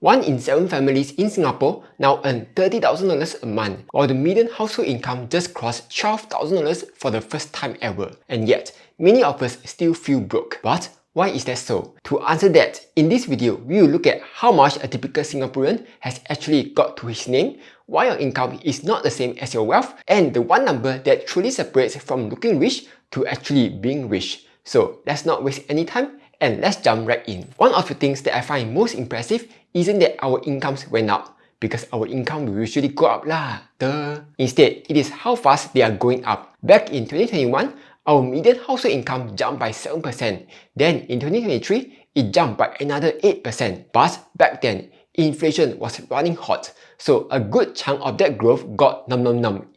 1 in 7 families in Singapore now earn $30,000 a month, while the median household income just crossed $12,000 for the first time ever. And yet, many of us still feel broke. But why is that so? To answer that, in this video, we will look at how much a typical Singaporean has actually got to his name, why your income is not the same as your wealth, and the one number that truly separates from looking rich to actually being rich. So let's not waste any time and let's jump right in. One of the things that I find most impressive isn't that our incomes went up, because our income will usually go up lah, duh. Instead, it is how fast they are going up. Back in 2021, our median household income jumped by 7%. Then in 2023, it jumped by another 8%. But back then, inflation was running hot, so a good chunk of that growth got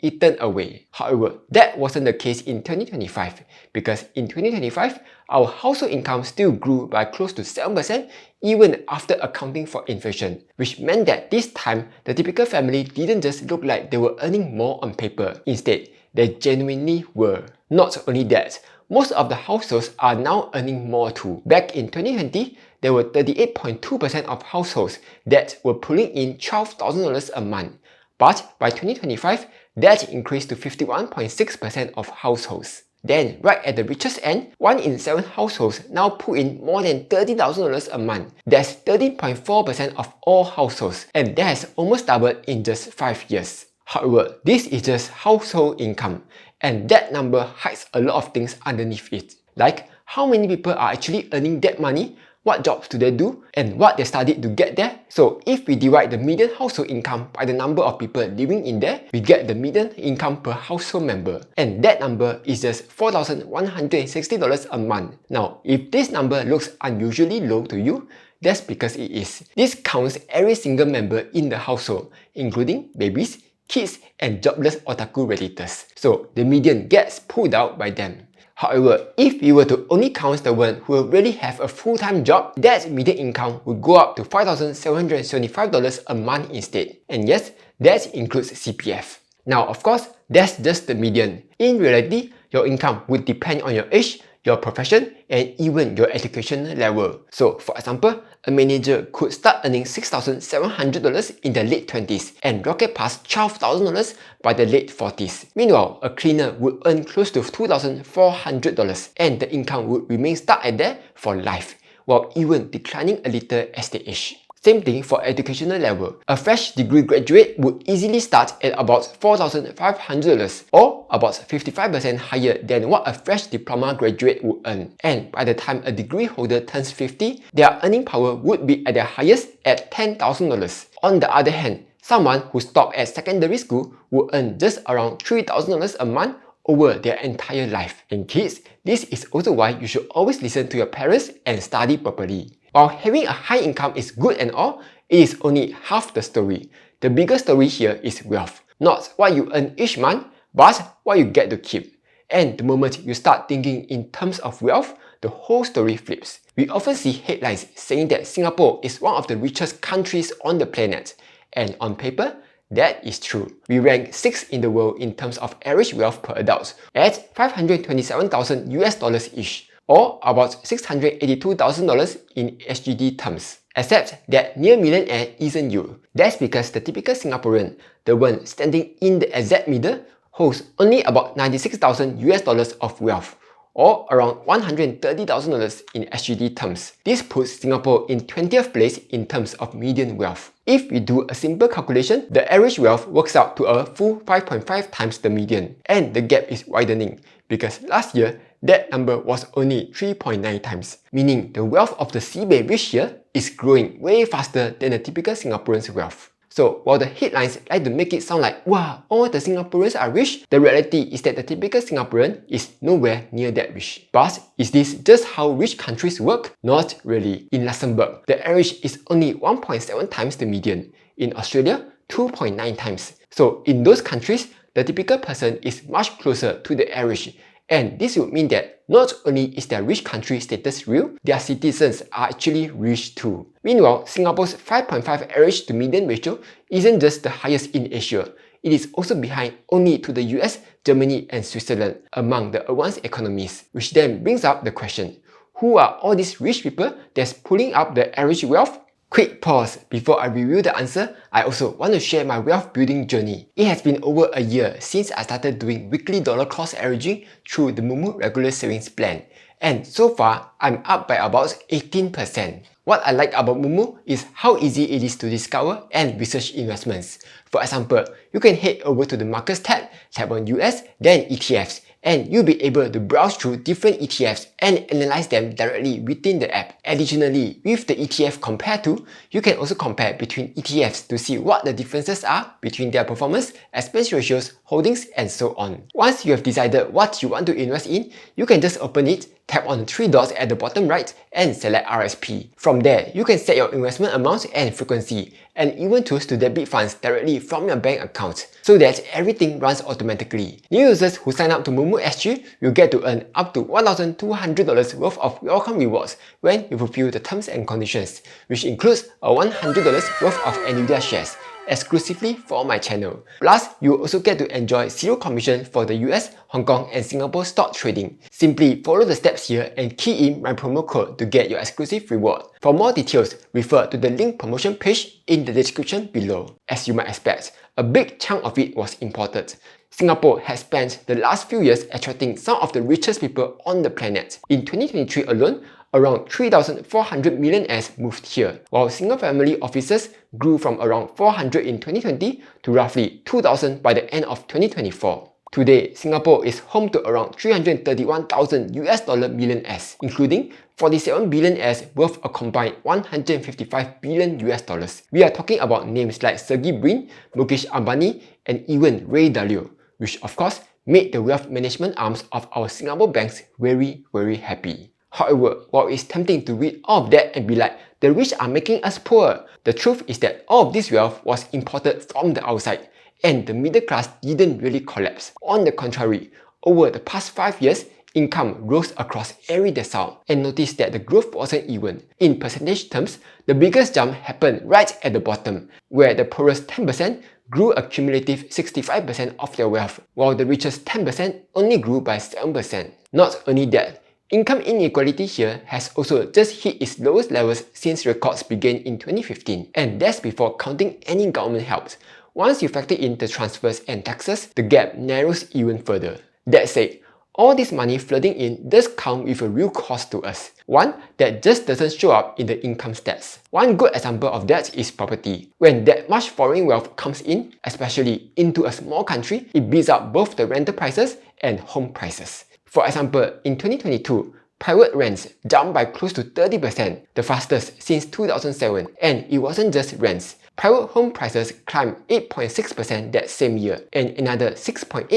eaten away. However, that wasn't the case in 2025, because in 2025, our household income still grew by close to 7% even after accounting for inflation, which meant that this time, the typical family didn't just look like they were earning more on paper. Instead, they genuinely were. Not only that, most of the households are now earning more too. Back in 2020, there were 38.2% of households that were pulling in $12,000 a month. But by 2025, that increased to 51.6% of households. Then, right at the richest end, 1 in 7 households now pull in more than $30,000 a month. That's 13.4% of all households, and that has almost doubled in just 5 years. However, this is just household income, and that number hides a lot of things underneath it. Like, how many people are actually earning that money, what jobs do they do, and what they studied to get there. So if we divide the median household income by the number of people living in there, we get the median income per household member. And that number is just $4,160 a month. Now, if this number looks unusually low to you, that's because it is. This counts every single member in the household, including babies, kids, and jobless otaku relatives. So the median gets pulled out by them. However, if we were to only count the ones who really have a full-time job, that median income would go up to $5,775 a month instead. And yes, that includes CPF. Now, of course, that's just the median. In reality, your income would depend on your age, your profession, and even your education level. So, for example, a manager could start earning $6,700 in the late 20s and rocket past $12,000 by the late 40s. Meanwhile, a cleaner would earn close to $2,400 and the income would remain stuck at there for life, while even declining a little as they age. Same thing for educational level. A fresh degree graduate would easily start at about $4,500 or about 55% higher than what a fresh diploma graduate would earn. And by the time a degree holder turns 50, their earning power would be at their highest at $10,000. On the other hand, someone who stopped at secondary school would earn just around $3,000 a month over their entire life. And kids, this is also why you should always listen to your parents and study properly. While having a high income is good and all, it is only half the story. The bigger story here is wealth. Not what you earn each month, but what you get to keep. And the moment you start thinking in terms of wealth, the whole story flips. We often see headlines saying that Singapore is one of the richest countries on the planet. And on paper, that is true. We rank 6th in the world in terms of average wealth per adult at $527,000 each, or about $682,000 in SGD terms. Except that near millionaire isn't you. That's because the typical Singaporean, the one standing in the exact middle, holds only about $96,000 of wealth, or around $130,000 in SGD terms. This puts Singapore in 20th place in terms of median wealth. If we do a simple calculation, the average wealth works out to a full 5.5 times the median, and the gap is widening because last year, that number was only 3.9 times, meaning the wealth of the Sibei rich here is growing way faster than the typical Singaporean's wealth. So while the headlines like to make it sound like, wow, all the Singaporeans are rich, the reality is that the typical Singaporean is nowhere near that rich. But is this just how rich countries work? Not really. In Luxembourg, the average is only 1.7 times the median. In Australia, 2.9 times. So in those countries, the typical person is much closer to the average. And this would mean that not only is their rich country status real, their citizens are actually rich too. Meanwhile, Singapore's 5.5 average to median ratio isn't just the highest in Asia. It is also behind only to the US, Germany, and Switzerland among the advanced economies. Which then brings up the question, who are all these rich people that's pulling up the average wealth? Quick pause before I reveal the answer. I also want to share my wealth building journey. It has been over a year since I started doing weekly dollar cost averaging through the Moomoo regular savings plan. And so far, I'm up by about 18%. What I like about Moomoo is how easy it is to discover and research investments. For example, you can head over to the Markets tab, tap on US, then ETFs, and you'll be able to browse through different ETFs and analyze them directly within the app. Additionally, with the ETF compare to, you can also compare between ETFs to see what the differences are between their performance, expense ratios, holdings, and so on. Once you have decided what you want to invest in, you can just open it, tap on the three dots at the bottom right, and select RSP. From there, you can set your investment amount and frequency, and even choose to debit funds directly from your bank account, so that everything runs automatically. New users who sign up to Moomoo SG will get to earn up to $1,200 worth of welcome rewards when you fulfill the terms and conditions, which includes a $100 worth of Nvidia shares, exclusively for my channel. Plus, you will also get to enjoy zero commission for the US, Hong Kong, and Singapore stock trading. Simply follow the steps here and key in my promo code to get your exclusive reward. For more details, refer to the link promotion page in the description below. As you might expect, a big chunk of it was imported. Singapore has spent the last few years attracting some of the richest people on the planet. In 2023 alone, around 3,400 millionaires moved here, while single-family offices grew from around 400 in 2020 to roughly 2,000 by the end of 2024. Today, Singapore is home to around 331,000 US dollar millionaires, including 47 billionaires worth a combined 155 billion US dollars. We are talking about names like Sergey Brin, Mukesh Ambani, and even Ray Dalio, which of course made the wealth management arms of our Singapore banks very happy. However, while it's tempting to read all of that and be like, the rich are making us poor, the truth is that all of this wealth was imported from the outside, and the middle class didn't really collapse. On the contrary, over the past 5 years, income rose across every decile, and notice that the growth wasn't even. In percentage terms, the biggest jump happened right at the bottom, where the poorest 10% grew a cumulative 65% of their wealth, while the richest 10% only grew by 7%. Not only that, income inequality here has also just hit its lowest levels since records began in 2015, and that's before counting any government help. Once you factor in the transfers and taxes, the gap narrows even further. That said, all this money flooding in does come with a real cost to us, one that just doesn't show up in the income stats. One good example of that is property. When that much foreign wealth comes in, especially into a small country, it beats up both the rental prices and home prices. For example, in 2022, private rents jumped by close to 30%, the fastest since 2007, and it wasn't just rents. Private home prices climbed 8.6% that same year, and another 6.8%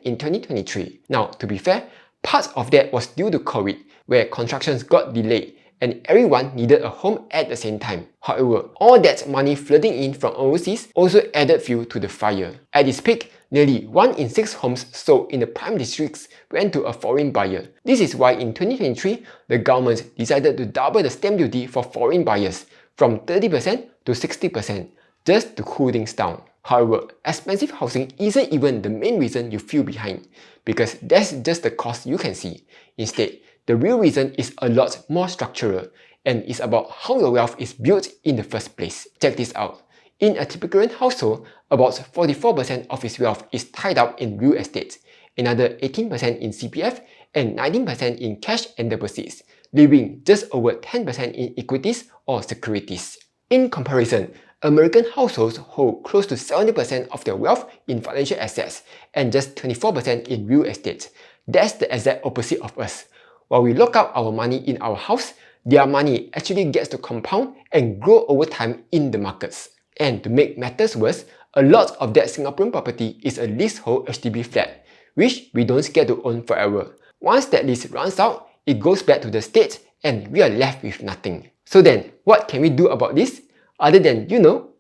in 2023. Now, to be fair, part of that was due to COVID, where constructions got delayed, and everyone needed a home at the same time. However, all that money flooding in from overseas also added fuel to the fire. At its peak, nearly 1 in 6 homes sold in the prime districts went to a foreign buyer. This is why in 2023, the government decided to double the stamp duty for foreign buyers, from 30% to 60%, just to cool things down. However, expensive housing isn't even the main reason you feel behind, because that's just the cost you can see. Instead, the real reason is a lot more structural, and is about how your wealth is built in the first place. Check this out. In a typical household, about 44% of its wealth is tied up in real estate, another 18% in CPF, and 19% in cash and deposits, leaving just over 10% in equities or securities. In comparison, American households hold close to 70% of their wealth in financial assets and just 24% in real estate. That's the exact opposite of us. While we lock up our money in our house, their money actually gets to compound and grow over time in the markets. And to make matters worse, a lot of that Singaporean property is a leasehold HDB flat, which we don't get to own forever. Once that lease runs out, it goes back to the state and we are left with nothing. So then, what can we do about this? Other than,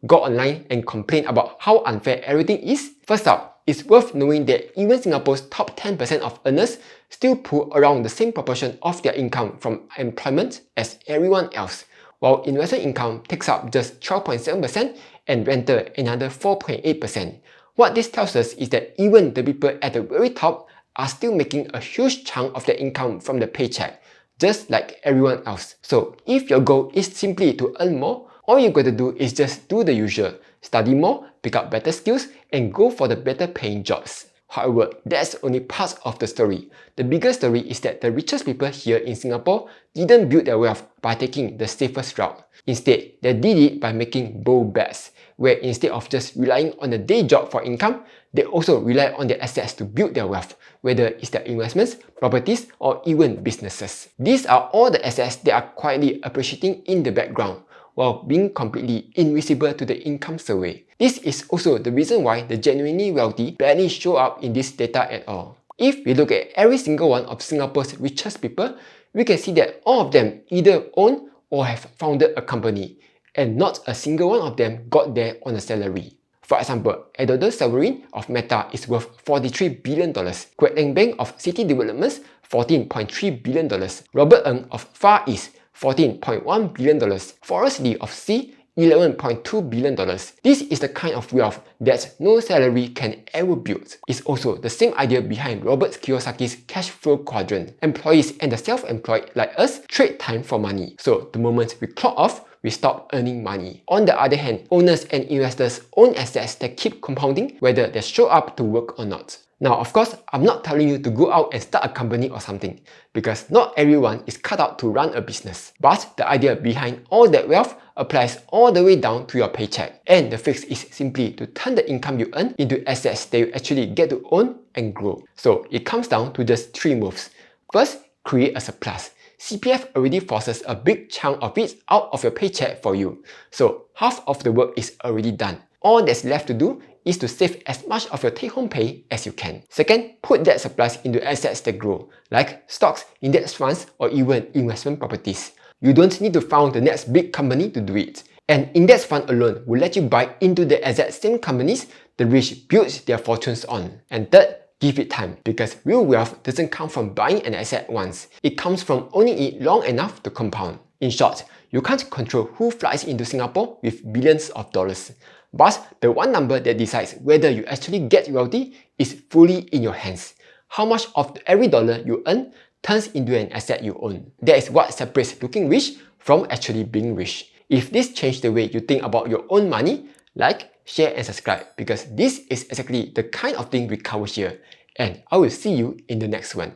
go online and complain about how unfair everything is? First up, it's worth knowing that even Singapore's top 10% of earners still pull around the same proportion of their income from employment as everyone else, while investment income takes up just 12.7% and rental another 4.8%. What this tells us is that even the people at the very top are still making a huge chunk of their income from the paycheck, just like everyone else. So if your goal is simply to earn more, all you gotta do is just do the usual. Study more, pick up better skills, and go for the better paying jobs. However, that's only part of the story. The bigger story is that the richest people here in Singapore didn't build their wealth by taking the safest route. Instead, they did it by making bold bets, where instead of just relying on a day job for income, they also rely on their assets to build their wealth, whether it's their investments, properties, or even businesses. These are all the assets that are quietly appreciating in the background, while being completely invisible to the income survey. This is also the reason why the genuinely wealthy barely show up in this data at all. If we look at every single one of Singapore's richest people, we can see that all of them either own or have founded a company, and not a single one of them got there on a salary. For example, Eduardo Saverin of Meta is worth $43 billion, Kwek Leng Beng of City Developments $14.3 billion, Robert Ng of Far East $14.1 billion, Forrest Lee of C $11.2 billion. This is the kind of wealth that no salary can ever build. It's also the same idea behind Robert Kiyosaki's cash flow quadrant. Employees and the self-employed like us trade time for money. So the moment we clock off, we stop earning money. On the other hand, owners and investors own assets that keep compounding whether they show up to work or not. Now, of course, I'm not telling you to go out and start a company or something, because not everyone is cut out to run a business. But the idea behind all that wealth applies all the way down to your paycheck. And the fix is simply to turn the income you earn into assets that you actually get to own and grow. So it comes down to just 3 moves. First, create a surplus. CPF already forces a big chunk of it out of your paycheck for you. So half of the work is already done. All that's left to do is to save as much of your take-home pay as you can. Second, put that surplus into assets that grow, like stocks, index funds, or even investment properties. You don't need to found the next big company to do it. An index fund alone will let you buy into the exact same companies the rich build their fortunes on. And third, give it time, because real wealth doesn't come from buying an asset once. It comes from owning it long enough to compound. In short, you can't control who flies into Singapore with billions of dollars. But the one number that decides whether you actually get wealthy is fully in your hands. How much of every dollar you earn turns into an asset you own. That is what separates looking rich from actually being rich. If this changed the way you think about your own money, like, share and subscribe, because this is exactly the kind of thing we cover here. And I will see you in the next one.